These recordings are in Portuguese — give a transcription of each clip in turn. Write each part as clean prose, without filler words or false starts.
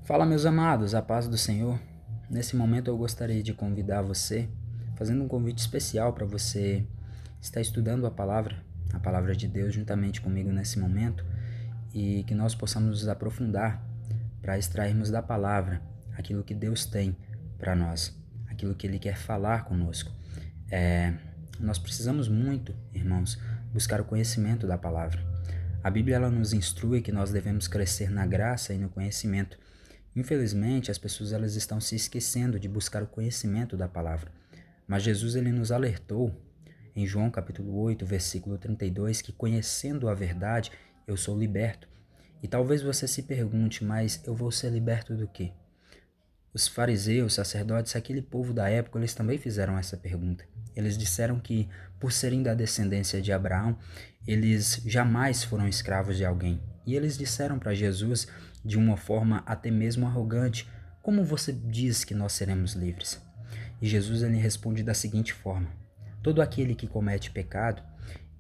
Fala, meus amados, a paz do Senhor. Nesse momento eu gostaria de convidar você, fazendo um convite especial para você estar estudando a palavra de Deus juntamente comigo nesse momento, e que nós possamos nos aprofundar para extrairmos da palavra aquilo que Deus tem para nós, aquilo que Ele quer falar conosco. Nós precisamos muito, irmãos, buscar o conhecimento da palavra. A Bíblia ela nos instrui que nós devemos crescer na graça e no conhecimento. Infelizmente, as pessoas elas estão se esquecendo de buscar o conhecimento da palavra. Mas Jesus ele nos alertou em João capítulo 8, versículo 32, que conhecendo a verdade, eu sou liberto. E talvez você se pergunte, mas eu vou ser liberto do quê? Os fariseus, sacerdotes, aquele povo da época, eles também fizeram essa pergunta. Eles disseram que, por serem da descendência de Abraão, eles jamais foram escravos de alguém. E eles disseram para Jesus, de uma forma até mesmo arrogante, como você diz que nós seremos livres? E Jesus ele responde da seguinte forma: todo aquele que comete pecado,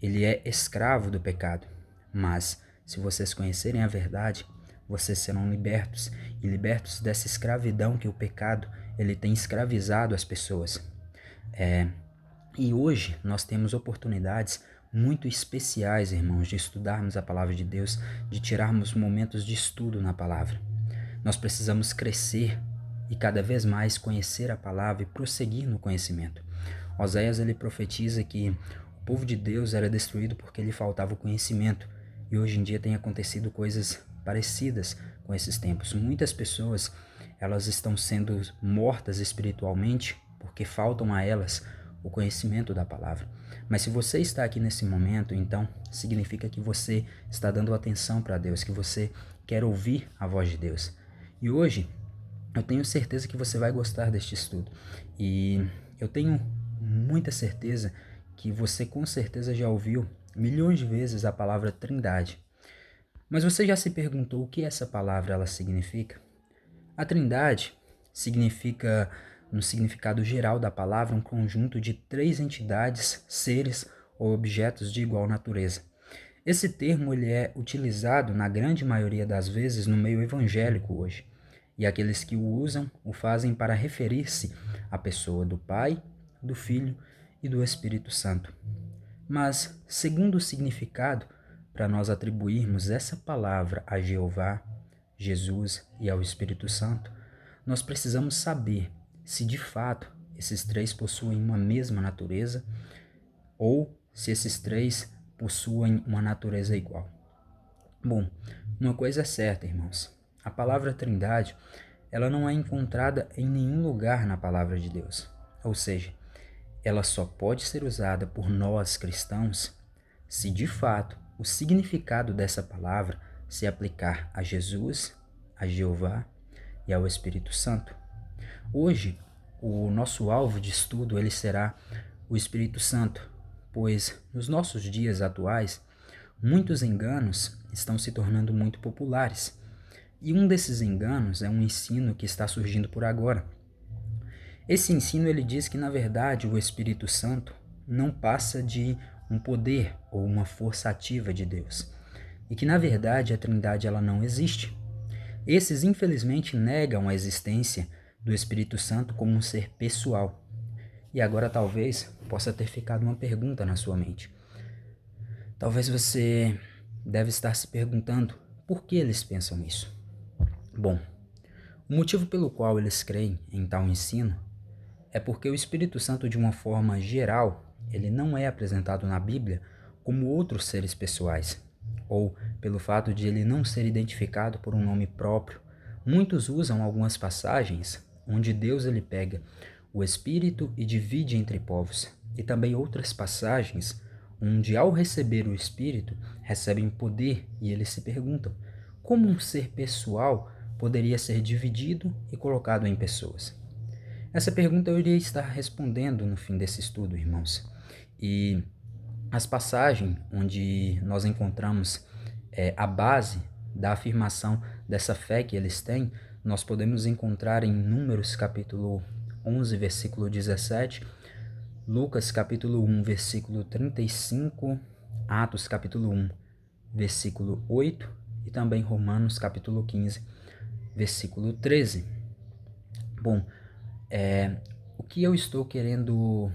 ele é escravo do pecado. Mas, se vocês conhecerem a verdade, vocês serão libertos, e libertos dessa escravidão que o pecado ele tem escravizado as pessoas. E hoje nós temos oportunidades muito especiais, irmãos, de estudarmos a palavra de Deus, de tirarmos momentos de estudo na palavra. Nós precisamos crescer e cada vez mais conhecer a palavra e prosseguir no conhecimento. Oséias ele profetiza que o povo de Deus era destruído porque lhe faltava o conhecimento, e hoje em dia tem acontecido coisas parecidas com esses tempos. Muitas pessoas elas estão sendo mortas espiritualmente porque faltam a elas o conhecimento da palavra. Mas se você está aqui nesse momento, então significa que você está dando atenção para Deus, que você quer ouvir a voz de Deus. E hoje eu tenho certeza que você vai gostar deste estudo. E eu tenho muita certeza que você com certeza já ouviu milhões de vezes a palavra Trindade. Mas você já se perguntou o que essa palavra ela significa? A Trindade significa, no significado geral da palavra, um conjunto de três entidades, seres ou objetos de igual natureza. Esse termo ele é utilizado na grande maioria das vezes no meio evangélico hoje, e aqueles que o usam o fazem para referir-se à pessoa do Pai, do Filho e do Espírito Santo. Mas, segundo o significado, para nós atribuirmos essa palavra a Jeová, Jesus e ao Espírito Santo, nós precisamos saber se de fato esses três possuem uma mesma natureza ou se esses três possuem uma natureza igual. Bom, uma coisa é certa, irmãos. A palavra Trindade, ela não é encontrada em nenhum lugar na palavra de Deus. Ou seja, ela só pode ser usada por nós cristãos se de fato o significado dessa palavra se aplicar a Jesus, a Jeová e ao Espírito Santo. Hoje, o nosso alvo de estudo ele será o Espírito Santo, pois nos nossos dias atuais, muitos enganos estão se tornando muito populares. E um desses enganos é um ensino que está surgindo por agora. Esse ensino ele diz que na verdade o Espírito Santo não passa de um poder ou uma força ativa de Deus, e que na verdade a Trindade ela não existe. Esses infelizmente negam a existência do Espírito Santo como um ser pessoal. E agora talvez possa ter ficado uma pergunta na sua mente. Talvez você deve estar se perguntando por que eles pensam isso. Bom, o motivo pelo qual eles creem em tal ensino é porque o Espírito Santo, de uma forma geral, ele não é apresentado na Bíblia como outros seres pessoais, ou pelo fato de ele não ser identificado por um nome próprio. Muitos usam algumas passagens onde Deus ele pega o Espírito e divide entre povos, e também outras passagens onde, ao receber o Espírito, recebem poder, e eles se perguntam como um ser pessoal poderia ser dividido e colocado em pessoas. Essa pergunta eu iria estar respondendo no fim desse estudo, irmãos. E as passagens onde nós encontramos a base da afirmação dessa fé que eles têm, nós podemos encontrar em Números capítulo 11, versículo 17, Lucas capítulo 1, versículo 35, Atos capítulo 1, versículo 8 e também Romanos capítulo 15, versículo 13. Bom, o que eu estou querendo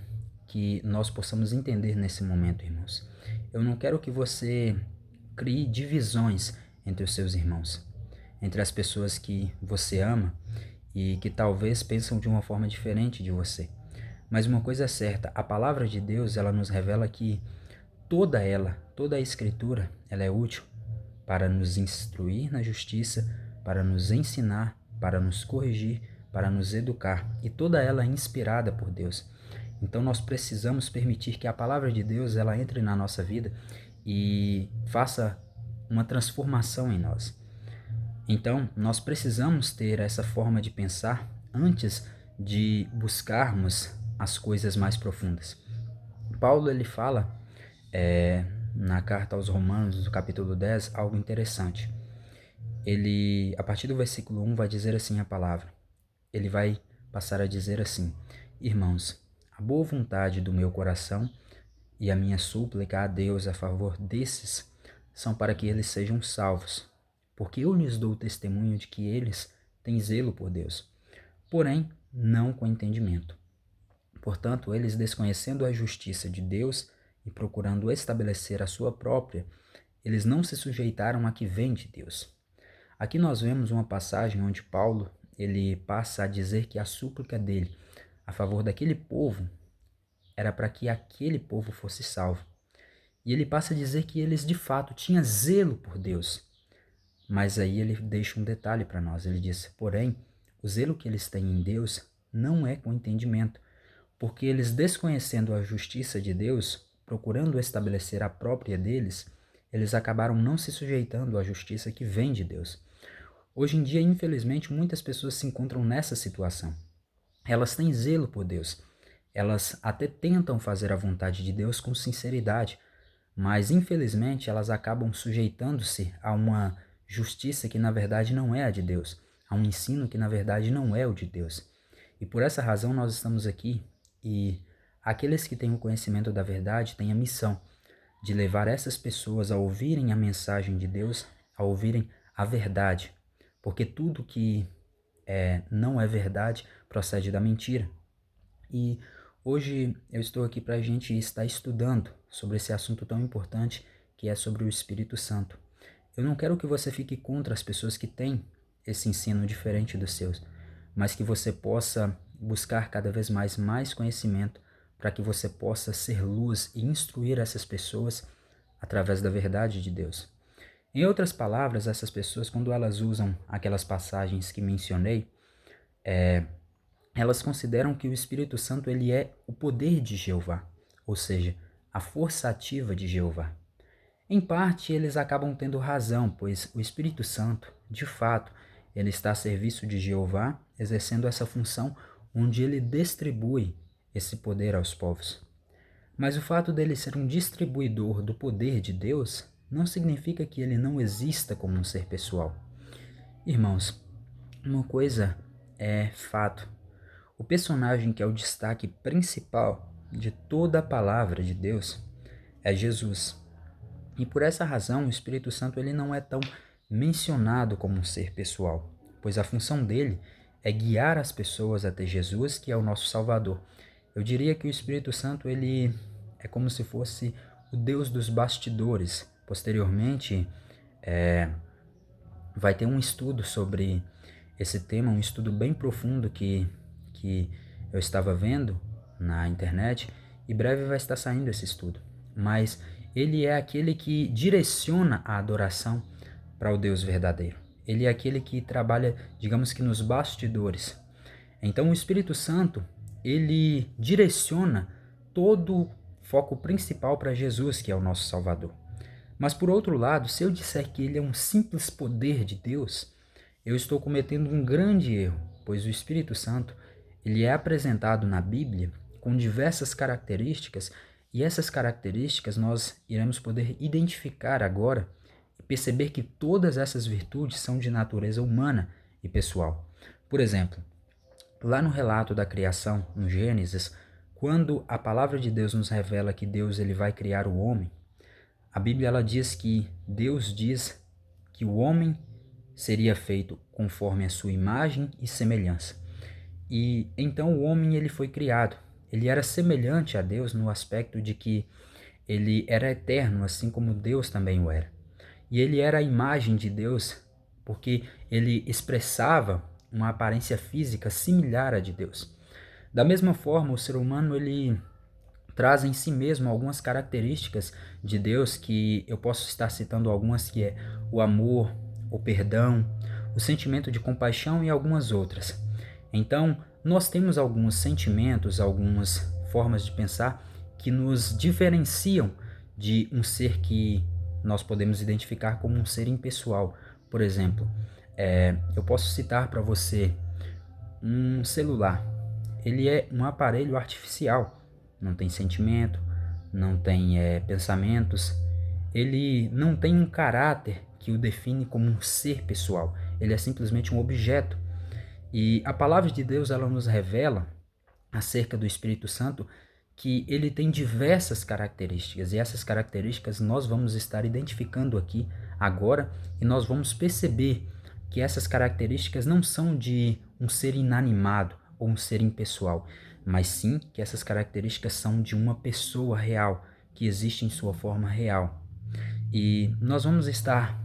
que nós possamos entender nesse momento, irmãos? Eu não quero que você crie divisões entre os seus irmãos, entre as pessoas que você ama e que talvez pensam de uma forma diferente de você. Mas uma coisa é certa, a palavra de Deus, ela nos revela que toda a escritura, ela é útil para nos instruir na justiça, para nos ensinar, para nos corrigir, para nos educar, e toda ela é inspirada por Deus. Então nós precisamos permitir que a palavra de Deus ela entre na nossa vida e faça uma transformação em nós. Então nós precisamos ter essa forma de pensar antes de buscarmos as coisas mais profundas. Paulo ele fala na carta aos Romanos, no capítulo 10, algo interessante. Ele, a partir do versículo 1, vai dizer assim a palavra. Ele vai passar a dizer assim: Irmãos, a boa vontade do meu coração e a minha súplica a Deus a favor desses são para que eles sejam salvos, porque eu lhes dou testemunho de que eles têm zelo por Deus, porém não com entendimento. Portanto, eles, desconhecendo a justiça de Deus e procurando estabelecer a sua própria, eles não se sujeitaram a que vem de Deus. Aqui nós vemos uma passagem onde Paulo ele passa a dizer que a súplica dele a favor daquele povo era para que aquele povo fosse salvo. E ele passa a dizer que eles de fato tinham zelo por Deus. Mas aí ele deixa um detalhe para nós. Ele diz, porém, o zelo que eles têm em Deus não é com entendimento, porque eles, desconhecendo a justiça de Deus, procurando estabelecer a própria deles, eles acabaram não se sujeitando à justiça que vem de Deus. Hoje em dia, infelizmente, muitas pessoas se encontram nessa situação. Elas têm zelo por Deus. Elas até tentam fazer a vontade de Deus com sinceridade, mas infelizmente elas acabam sujeitando-se a uma justiça que na verdade não é a de Deus, a um ensino que na verdade não é o de Deus. E por essa razão nós estamos aqui, e aqueles que têm o conhecimento da verdade têm a missão de levar essas pessoas a ouvirem a mensagem de Deus, a ouvirem a verdade, porque tudo que não é verdade procede da mentira. E hoje eu estou aqui para a gente estar estudando sobre esse assunto tão importante que é sobre o Espírito Santo. Eu não quero que você fique contra as pessoas que têm esse ensino diferente dos seus, mas que você possa buscar cada vez mais conhecimento para que você possa ser luz e instruir essas pessoas através da verdade de Deus. Em outras palavras, essas pessoas, quando elas usam aquelas passagens que mencionei, elas consideram que o Espírito Santo ele é o poder de Jeová, ou seja, a força ativa de Jeová. Em parte, eles acabam tendo razão, pois o Espírito Santo, de fato, ele está a serviço de Jeová, exercendo essa função onde ele distribui esse poder aos povos. Mas o fato dele ser um distribuidor do poder de Deus não significa que ele não exista como um ser pessoal. Irmãos, uma coisa é fato. O personagem que é o destaque principal de toda a palavra de Deus é Jesus. E por essa razão o Espírito Santo ele não é tão mencionado como um ser pessoal, pois a função dele é guiar as pessoas até Jesus, que é o nosso Salvador. Eu diria que o Espírito Santo ele é como se fosse o Deus dos bastidores. Posteriormente, vai ter um estudo sobre esse tema, um estudo bem profundo que eu estava vendo na internet, e breve vai estar saindo esse estudo. Mas ele é aquele que direciona a adoração para o Deus verdadeiro. Ele é aquele que trabalha, digamos que nos bastidores. Então o Espírito Santo, ele direciona todo o foco principal para Jesus, que é o nosso Salvador. Mas por outro lado, se eu disser que ele é um simples poder de Deus, eu estou cometendo um grande erro, pois o Espírito Santo, ele é apresentado na Bíblia com diversas características, e essas características nós iremos poder identificar agora e perceber que todas essas virtudes são de natureza humana e pessoal. Por exemplo, lá no relato da criação, no Gênesis, quando a palavra de Deus nos revela que Deus ele vai criar o homem, a Bíblia ela diz que Deus diz que o homem seria feito conforme a sua imagem e semelhança. E então o homem ele foi criado. Ele era semelhante a Deus no aspecto de que ele era eterno, assim como Deus também o era. E ele era a imagem de Deus porque ele expressava uma aparência física similar à de Deus. Da mesma forma, o ser humano ele traz em si mesmo algumas características de Deus, que eu posso estar citando algumas, que é o amor, o perdão, o sentimento de compaixão e algumas outras. Então, nós temos alguns sentimentos, algumas formas de pensar que nos diferenciam de um ser que nós podemos identificar como um ser impessoal. Por exemplo, eu posso citar para você um celular. Ele é um aparelho artificial, não tem sentimento, não tem pensamentos, ele não tem um caráter que o define como um ser pessoal, ele é simplesmente um objeto. E a palavra de Deus ela nos revela acerca do Espírito Santo que ele tem diversas características, e essas características nós vamos estar identificando aqui agora, e nós vamos perceber que essas características não são de um ser inanimado ou um ser impessoal, mas sim que essas características são de uma pessoa real, que existe em sua forma real. E nós vamos estar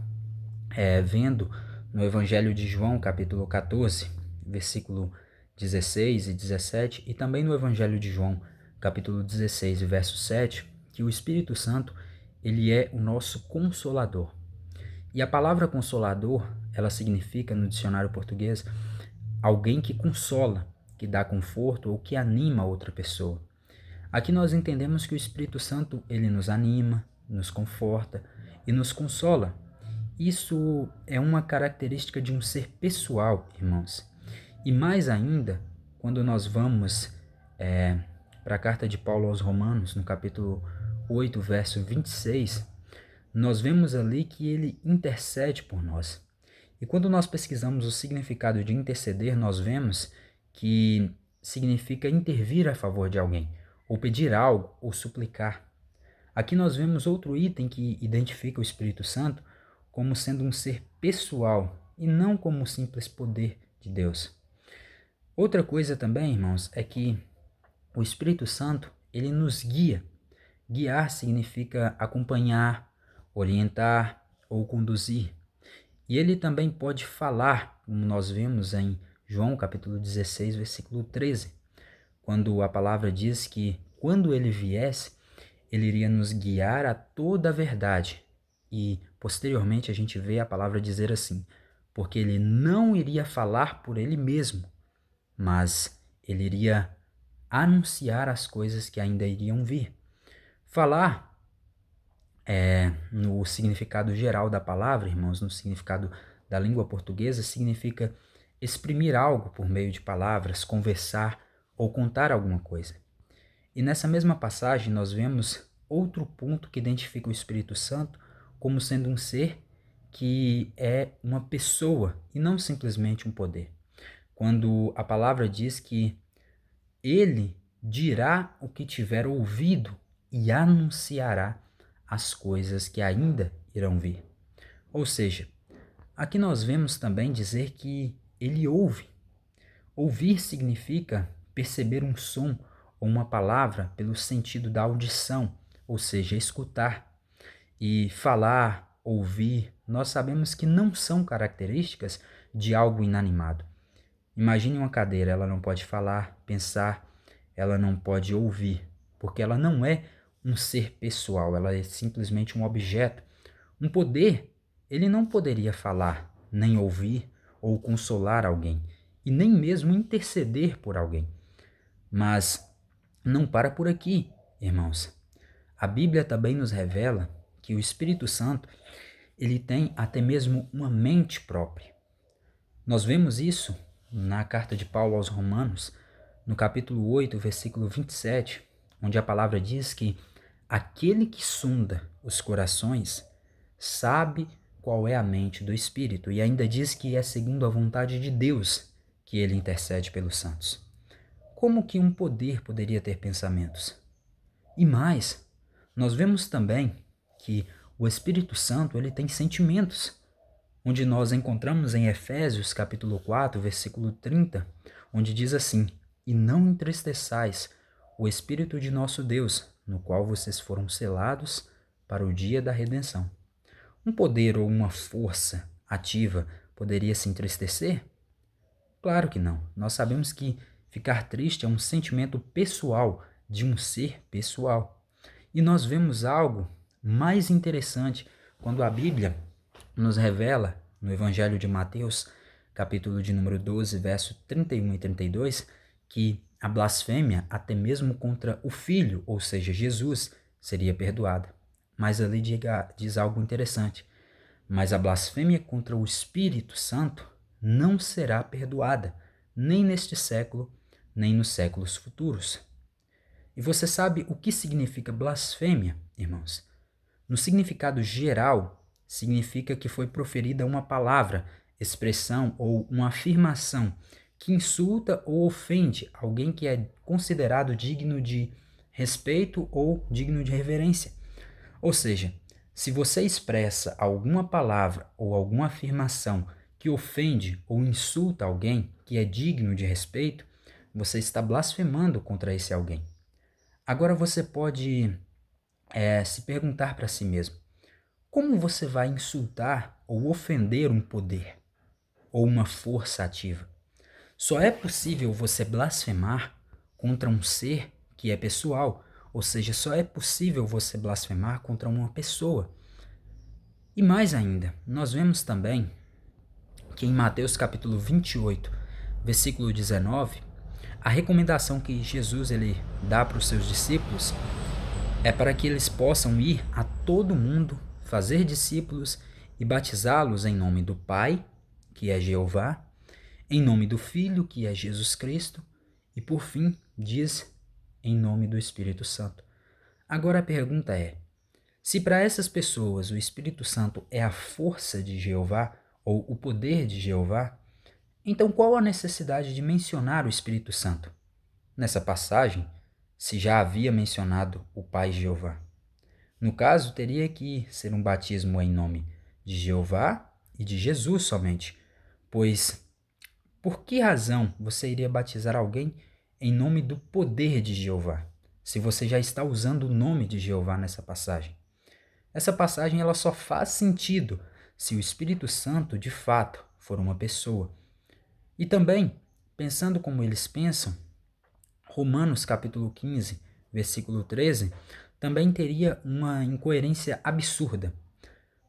vendo no Evangelho de João, capítulo 14, versículo 16 e 17, e também no Evangelho de João, capítulo 16, verso 7, que o Espírito Santo, ele é o nosso consolador. E a palavra consolador, ela significa, no dicionário português, alguém que consola, que dá conforto ou que anima outra pessoa. Aqui nós entendemos que o Espírito Santo, ele nos anima, nos conforta e nos consola. Isso é uma característica de um ser pessoal, irmãos. E mais ainda, quando nós vamos para a carta de Paulo aos Romanos, no capítulo 8, verso 26, nós vemos ali que ele intercede por nós. E quando nós pesquisamos o significado de interceder, nós vemos que significa intervir a favor de alguém, ou pedir algo, ou suplicar. Aqui nós vemos outro item que identifica o Espírito Santo como sendo um ser pessoal e não como um simples poder de Deus. Outra coisa também, irmãos, é que o Espírito Santo, ele nos guia. Guiar significa acompanhar, orientar ou conduzir. E ele também pode falar, como nós vemos em João capítulo 16, versículo 13, quando a palavra diz que quando ele viesse, ele iria nos guiar a toda a verdade. E posteriormente a gente vê a palavra dizer assim, porque ele não iria falar por ele mesmo, mas ele iria anunciar as coisas que ainda iriam vir. Falar no significado geral da palavra, irmãos, no significado da língua portuguesa, significa exprimir algo por meio de palavras, conversar ou contar alguma coisa. E nessa mesma passagem nós vemos outro ponto que identifica o Espírito Santo como sendo um ser que é uma pessoa e não simplesmente um poder. Quando a palavra diz que ele dirá o que tiver ouvido e anunciará as coisas que ainda irão vir. Ou seja, aqui nós vemos também dizer que ele ouve. Ouvir significa perceber um som ou uma palavra pelo sentido da audição, ou seja, escutar. E falar, ouvir, nós sabemos que não são características de algo inanimado. Imagine uma cadeira, ela não pode falar, pensar, ela não pode ouvir, porque ela não é um ser pessoal, ela é simplesmente um objeto. Um poder, ele não poderia falar, nem ouvir ou consolar alguém, e nem mesmo interceder por alguém. Mas não para por aqui, irmãos. A Bíblia também nos revela que o Espírito Santo, ele tem até mesmo uma mente própria. Nós vemos isso na carta de Paulo aos Romanos, no capítulo 8, versículo 27, onde a palavra diz que aquele que sonda os corações sabe qual é a mente do Espírito, e ainda diz que é segundo a vontade de Deus que ele intercede pelos santos. Como que um poder poderia ter pensamentos? E mais, nós vemos também que o Espírito Santo ele tem sentimentos. onde nós encontramos em Efésios capítulo 4, versículo 30, onde diz assim: "E não entristeçais o Espírito de nosso Deus, no qual vocês foram selados para o dia da redenção." Um poder ou uma força ativa poderia se entristecer? Claro que não. Nós sabemos que ficar triste é um sentimento pessoal de um ser pessoal. E nós vemos algo mais interessante quando a Bíblia nos revela, no Evangelho de Mateus, capítulo de número 12, verso 31 e 32, que a blasfêmia, até mesmo contra o Filho, ou seja, Jesus, seria perdoada. Mas ali diz algo interessante: "Mas a blasfêmia contra o Espírito Santo não será perdoada, nem neste século, nem nos séculos futuros." E você sabe o que significa blasfêmia, irmãos? No significado geral, significa que foi proferida uma palavra, expressão ou uma afirmação que insulta ou ofende alguém que é considerado digno de respeito ou digno de reverência. Ou seja, se você expressa alguma palavra ou alguma afirmação que ofende ou insulta alguém que é digno de respeito, você está blasfemando contra esse alguém. Agora você pode se perguntar para si mesmo: como você vai insultar ou ofender um poder ou uma força ativa? Só é possível você blasfemar contra um ser que é pessoal, ou seja, só é possível você blasfemar contra uma pessoa. E mais ainda, nós vemos também que em Mateus capítulo 28, versículo 19, a recomendação que Jesus ele dá para os seus discípulos é para que eles possam ir a todo mundo, fazer discípulos e batizá-los em nome do Pai, que é Jeová, em nome do Filho, que é Jesus Cristo, e por fim, diz, em nome do Espírito Santo. Agora a pergunta é: se para essas pessoas o Espírito Santo é a força de Jeová, ou o poder de Jeová, então qual a necessidade de mencionar o Espírito Santo? Nessa passagem, se já havia mencionado o Pai Jeová. No caso, teria que ser um batismo em nome de Jeová e de Jesus somente, pois por que razão você iria batizar alguém em nome do poder de Jeová, se você já está usando o nome de Jeová nessa passagem? Essa passagem ela só faz sentido se o Espírito Santo de fato for uma pessoa. E também, pensando como eles pensam, Romanos capítulo 15, versículo 13, também teria uma incoerência absurda,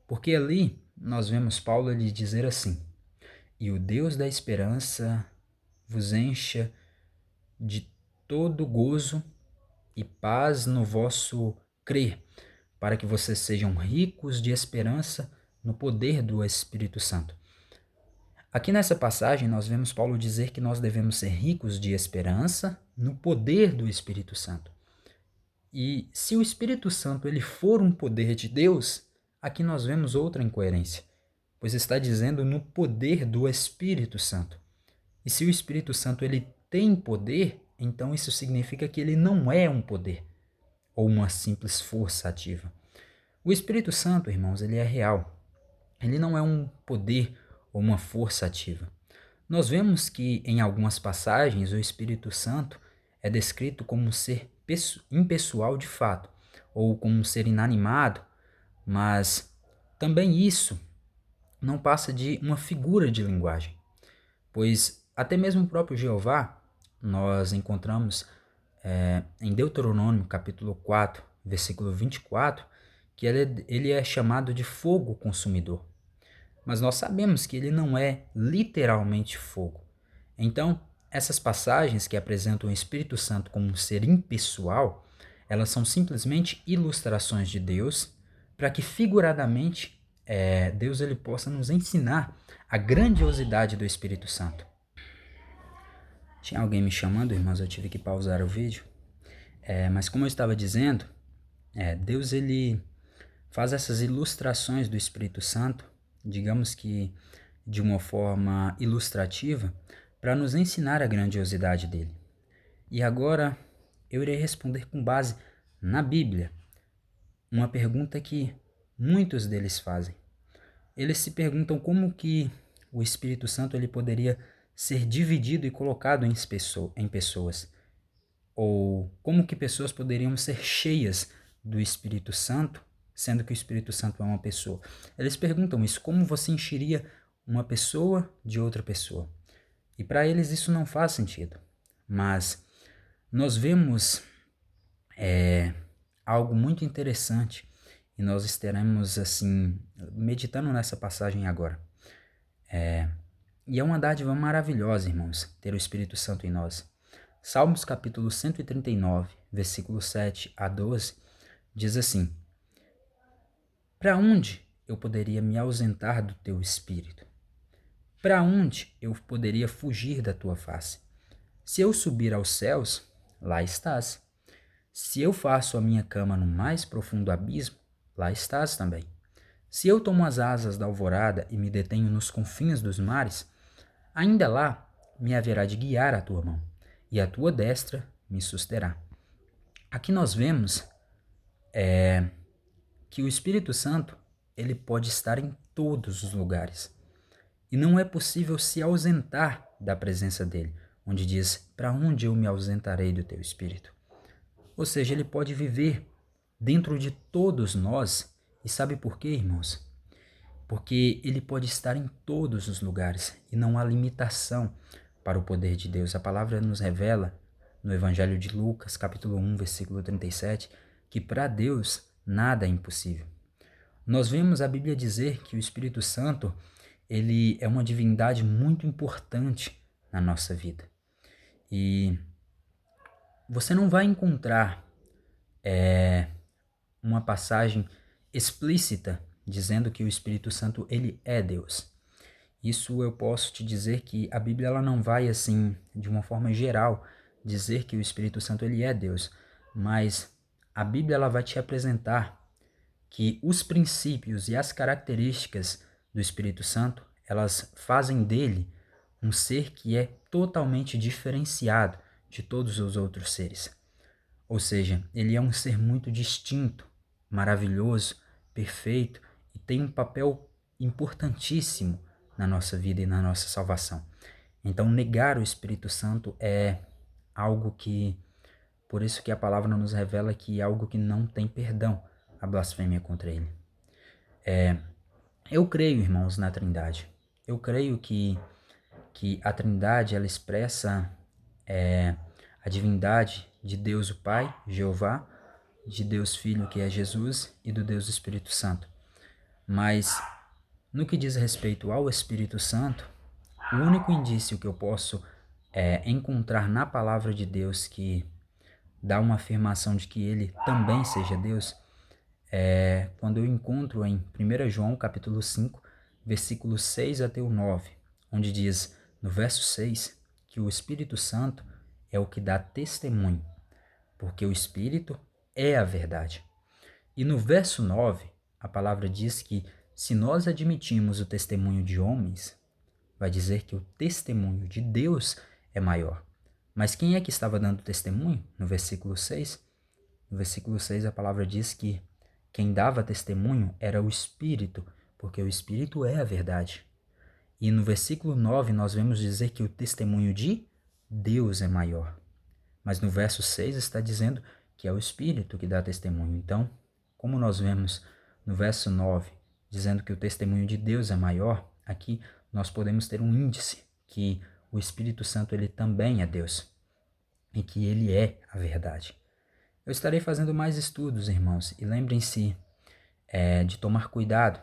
porque ali nós vemos Paulo lhe dizer assim: "E o Deus da esperança vos encha de todo gozo e paz no vosso crer, para que vocês sejam ricos de esperança no poder do Espírito Santo." Aqui nessa passagem nós vemos Paulo dizer que nós devemos ser ricos de esperança no poder do Espírito Santo. E se o Espírito Santo ele for um poder de Deus, aqui nós vemos outra incoerência, pois está dizendo no poder do Espírito Santo. E se o Espírito Santo ele tem poder, então isso significa que ele não é um poder ou uma simples força ativa. O Espírito Santo, irmãos, ele é real. Ele não é um poder ou uma força ativa. Nós vemos que em algumas passagens o Espírito Santo é descrito como um ser impessoal de fato, ou como um ser inanimado, mas também isso não passa de uma figura de linguagem, pois até mesmo o próprio Jeová nós encontramos em Deuteronômio capítulo 4, versículo 24, que ele é chamado de fogo consumidor. Mas nós sabemos que ele não é literalmente fogo. Então, essas passagens que apresentam o Espírito Santo como um ser impessoal, elas são simplesmente ilustrações de Deus para que figuradamente Deus ele possa nos ensinar a grandiosidade do Espírito Santo. Tinha alguém me chamando, irmãos, eu tive que pausar o vídeo. Mas como eu estava dizendo, Deus ele faz essas ilustrações do Espírito Santo, digamos que de uma forma ilustrativa, para nos ensinar a grandiosidade dele. E agora eu irei responder com base na Bíblia uma pergunta que muitos deles fazem. eles se perguntam como que o Espírito Santo ele poderia ser dividido e colocado em pessoas, ou como que pessoas poderiam ser cheias do Espírito Santo, sendo que o Espírito Santo é uma pessoa. Eles perguntam isso, como você encheria uma pessoa de outra pessoa? E para eles isso não faz sentido. Mas nós vemos algo muito interessante e nós estaremos assim meditando nessa passagem agora. E é uma dádiva maravilhosa, irmãos, ter o Espírito Santo em nós. Salmos capítulo 139, versículo 7 a 12, diz assim: Para onde eu poderia me ausentar do teu Espírito? Para onde eu poderia fugir da tua face? Se eu subir aos céus, lá estás. Se eu faço a minha cama no mais profundo abismo, lá estás também. Se eu tomo as asas da alvorada e me detenho nos confins dos mares, ainda lá me haverá de guiar a tua mão, e a tua destra me susterá. Aqui nós vemos que o Espírito Santo ele pode estar em todos os lugares. E não é possível se ausentar da presença dele, onde diz, para onde eu me ausentarei do teu Espírito? Ou seja, ele pode viver dentro de todos nós. E sabe por quê, irmãos? Porque ele pode estar em todos os lugares e não há limitação para o poder de Deus. A palavra nos revela no Evangelho de Lucas, capítulo 1, versículo 37, que para Deus nada é impossível. Nós vemos a Bíblia dizer que o Espírito Santo ele é uma divindade muito importante na nossa vida. E você não vai encontrar uma passagem explícita dizendo que o Espírito Santo ele é Deus. Isso eu posso te dizer que a Bíblia ela não vai assim, de uma forma geral, dizer que o Espírito Santo ele é Deus, mas a Bíblia ela vai te apresentar que os princípios e as características do Espírito Santo, elas fazem dele um ser que é totalmente diferenciado de todos os outros seres. Ou seja, ele é um ser muito distinto, maravilhoso, perfeito e tem um papel importantíssimo na nossa vida e na nossa salvação. Então, negar o Espírito Santo é algo que, por isso que a palavra nos revela que é algo que não tem perdão, a blasfêmia contra ele. Eu creio, irmãos, na Trindade. Eu creio que a Trindade ela expressa a divindade de Deus o Pai, Jeová, de Deus Filho, que é Jesus, e do Deus Espírito Santo. Mas, no que diz respeito ao Espírito Santo, o único indício que eu posso encontrar na palavra de Deus que dá uma afirmação de que ele também seja Deus é quando eu encontro em 1 João capítulo 5, versículos 6 até o 9, onde diz, no verso 6, que o Espírito Santo é o que dá testemunho, porque o Espírito é a verdade. E no verso 9, a palavra diz que se nós admitimos o testemunho de homens, vai dizer que o testemunho de Deus é maior. Mas quem é que estava dando testemunho? No versículo 6, no versículo 6 a palavra diz que quem dava testemunho era o Espírito, porque o Espírito é a verdade. E no versículo 9 nós vemos dizer que o testemunho de Deus é maior. Mas no verso 6 está dizendo que é o Espírito que dá testemunho. Então, como nós vemos no verso 9 dizendo que o testemunho de Deus é maior, aqui nós podemos ter um índice que o Espírito Santo ele também é Deus e que ele é a verdade. Eu estarei fazendo mais estudos, irmãos, e lembrem-se de tomar cuidado.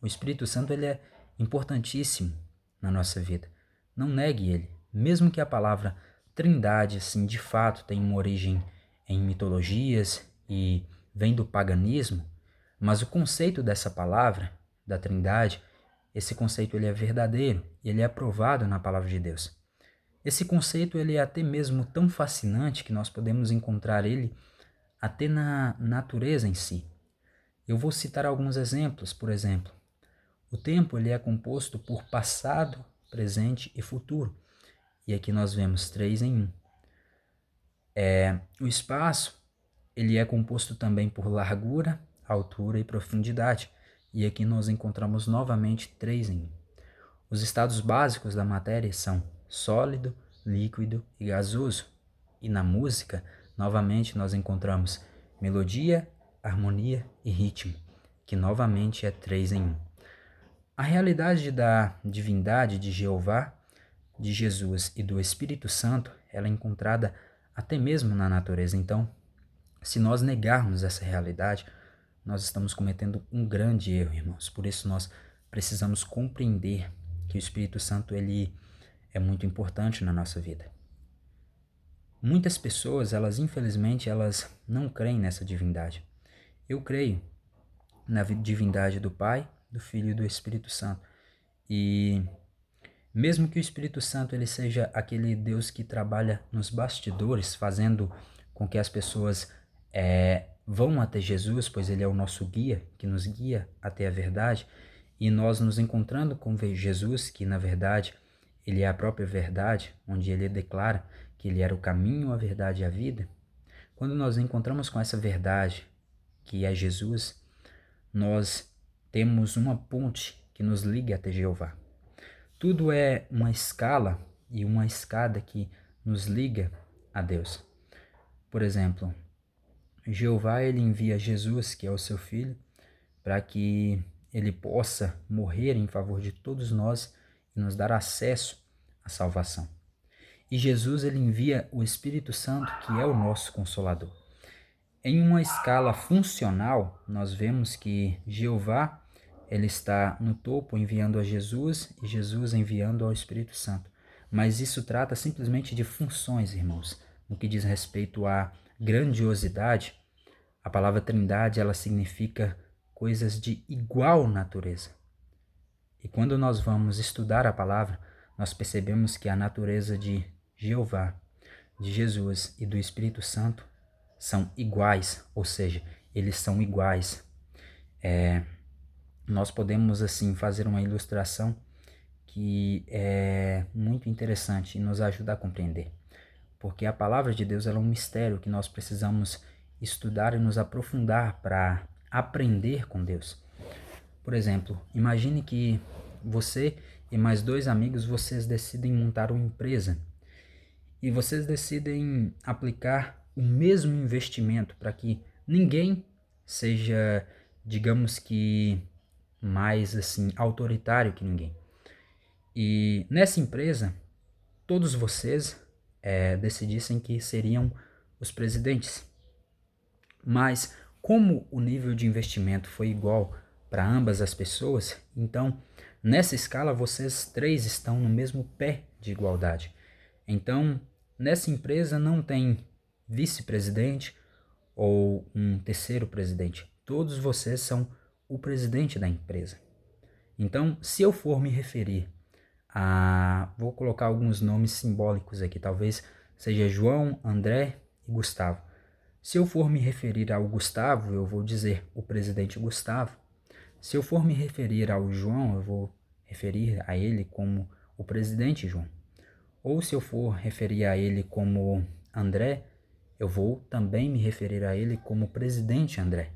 O Espírito Santo ele é importantíssimo na nossa vida. Não negue ele. Mesmo que a palavra Trindade, assim, de fato, tenha uma origem em mitologias e vem do paganismo, mas o conceito dessa palavra, da Trindade, esse conceito ele é verdadeiro e ele é aprovado na palavra de Deus. Esse conceito ele é até mesmo tão fascinante que nós podemos encontrar ele até na natureza em si. Eu vou citar alguns exemplos. Por exemplo, o tempo ele é composto por passado, presente e futuro. E aqui nós vemos 3 em 1. O espaço ele é composto também por largura, altura e profundidade. e aqui nós encontramos novamente 3 em 1. Os estados básicos da matéria são sólido, líquido e gasoso. E na música, novamente nós encontramos melodia, harmonia e ritmo, que novamente é 3 em 1. A realidade da divindade de Jeová, de Jesus e do Espírito Santo, ela é encontrada até mesmo na natureza. Então, se nós negarmos essa realidade, nós estamos cometendo um grande erro, irmãos. Por isso nós precisamos compreender que o Espírito Santo ele é muito importante na nossa vida. Muitas pessoas, infelizmente, elas não creem nessa divindade. Eu creio na divindade do Pai, do Filho e do Espírito Santo. E mesmo que o Espírito Santo ele seja aquele Deus que trabalha nos bastidores, fazendo com que as pessoas vão até Jesus, pois ele é o nosso guia, que nos guia até a verdade, e nós nos encontrando com Jesus, que na verdade ele é a própria verdade, onde ele declara que ele era o caminho, a verdade e a vida. Quando nós encontramos com essa verdade, que é Jesus, nós temos uma ponte que nos liga até Jeová. Tudo é uma escala e uma escada que nos liga a Deus. Por exemplo, Jeová ele envia Jesus, que é o seu filho, para que ele possa morrer em favor de todos nós e nos dar acesso à salvação. E Jesus ele envia o Espírito Santo, que é o nosso consolador. Em uma escala funcional, nós vemos que Jeová ele está no topo enviando a Jesus e Jesus enviando ao Espírito Santo. Mas isso trata simplesmente de funções, irmãos. No que diz respeito à grandiosidade, a palavra Trindade ela significa coisas de igual natureza. E quando nós vamos estudar a palavra, nós percebemos que a natureza de Jeová, de Jesus e do Espírito Santo são iguais, ou seja, eles são iguais. Nós podemos assim fazer uma ilustração que é muito interessante e nos ajuda a compreender. Porque a palavra de Deus ela é um mistério que nós precisamos estudar e nos aprofundar para aprender com Deus. Por exemplo, imagine que você e mais 2 amigos, vocês decidem montar uma empresa e vocês decidem aplicar o mesmo investimento para que ninguém seja, digamos que, mais assim autoritário que ninguém. E nessa empresa, todos vocês decidissem que seriam os presidentes. Mas como o nível de investimento foi igual para ambas as pessoas, então nessa escala vocês 3 estão no mesmo pé de igualdade. Então nessa empresa não tem vice-presidente ou um terceiro presidente. Todos vocês são o presidente da empresa. Então, se eu for me referir vou colocar alguns nomes simbólicos aqui, talvez seja João, André e Gustavo. Se eu for me referir ao Gustavo, eu vou dizer o presidente Gustavo. Se eu for me referir ao João, eu vou referir a ele como o presidente João. Ou se eu for referir a ele como André, eu vou também me referir a ele como presidente André.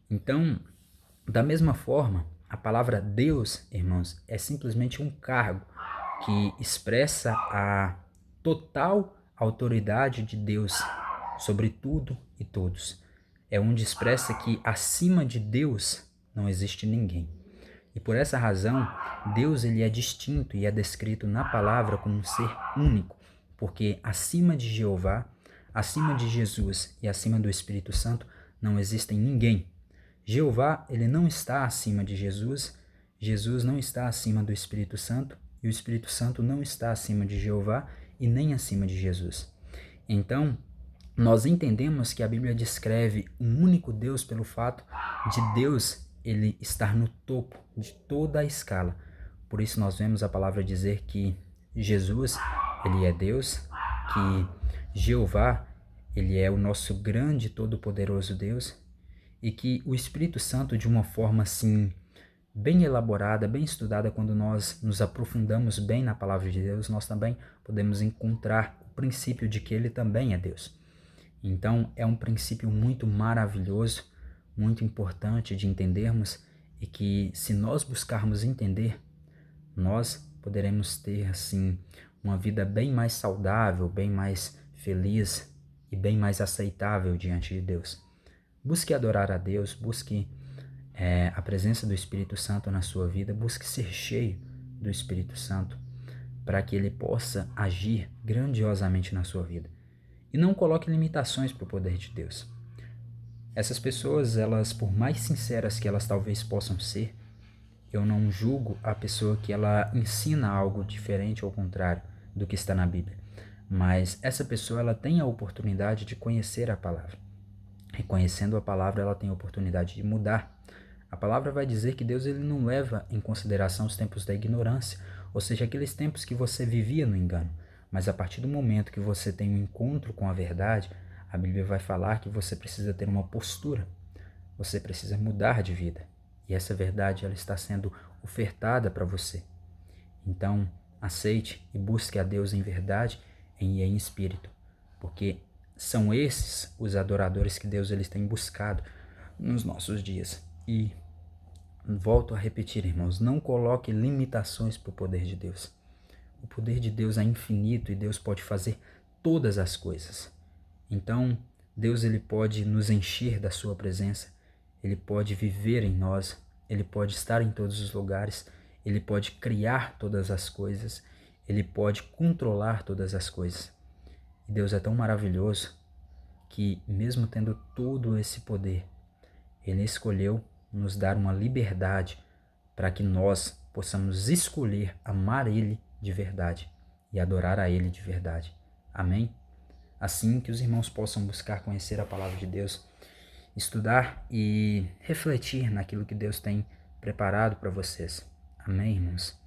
Então, da mesma forma, a palavra Deus, irmãos, é simplesmente um cargo que expressa a total autoridade de Deus sobre tudo e todos. É onde expressa que acima de Deus não existe ninguém. E por essa razão, Deus ele é distinto e é descrito na palavra como um ser único, porque acima de Jeová, acima de Jesus e acima do Espírito Santo não existem ninguém. Jeová ele não está acima de Jesus, Jesus não está acima do Espírito Santo e o Espírito Santo não está acima de Jeová e nem acima de Jesus. Então, nós entendemos que a Bíblia descreve um único Deus pelo fato de Deus ele estar no topo de toda a escala. Por isso nós vemos a palavra dizer que Jesus ele é Deus, que Jeová ele é o nosso grande e todo-poderoso Deus e que o Espírito Santo de uma forma assim bem elaborada, bem estudada, quando nós nos aprofundamos bem na palavra de Deus, nós também podemos encontrar o princípio de que ele também é Deus. Então é um princípio muito maravilhoso, muito importante de entendermos e que, se nós buscarmos entender, nós poderemos ter, assim, uma vida bem mais saudável, bem mais feliz e bem mais aceitável diante de Deus. Busque adorar a Deus, busque a presença do Espírito Santo na sua vida, busque ser cheio do Espírito Santo para que ele possa agir grandiosamente na sua vida. E não coloque limitações para o poder de Deus. Essas pessoas, elas, por mais sinceras que elas talvez possam ser, eu não julgo a pessoa que ela ensina algo diferente ou contrário do que está na Bíblia. Mas essa pessoa, ela tem a oportunidade de conhecer a palavra. E conhecendo a palavra, ela tem a oportunidade de mudar. A palavra vai dizer que Deus, ele não leva em consideração os tempos da ignorância, ou seja, aqueles tempos que você vivia no engano. Mas a partir do momento que você tem um encontro com a verdade, a Bíblia vai falar que você precisa ter uma postura, você precisa mudar de vida. E essa verdade, ela está sendo ofertada para você. Então, aceite e busque a Deus em verdade e em espírito, porque são esses os adoradores que Deus, eles tem buscado nos nossos dias. E volto a repetir, irmãos, não coloque limitações para o poder de Deus. O poder de Deus é infinito e Deus pode fazer todas as coisas. Então, Deus, ele pode nos encher da sua presença, ele pode viver em nós, ele pode estar em todos os lugares, ele pode criar todas as coisas, ele pode controlar todas as coisas. E Deus é tão maravilhoso que, mesmo tendo todo esse poder, ele escolheu nos dar uma liberdade para que nós possamos escolher amar ele de verdade e adorar a ele de verdade. Amém? Assim, que os irmãos possam buscar conhecer a palavra de Deus, estudar e refletir naquilo que Deus tem preparado para vocês. Amém, irmãos?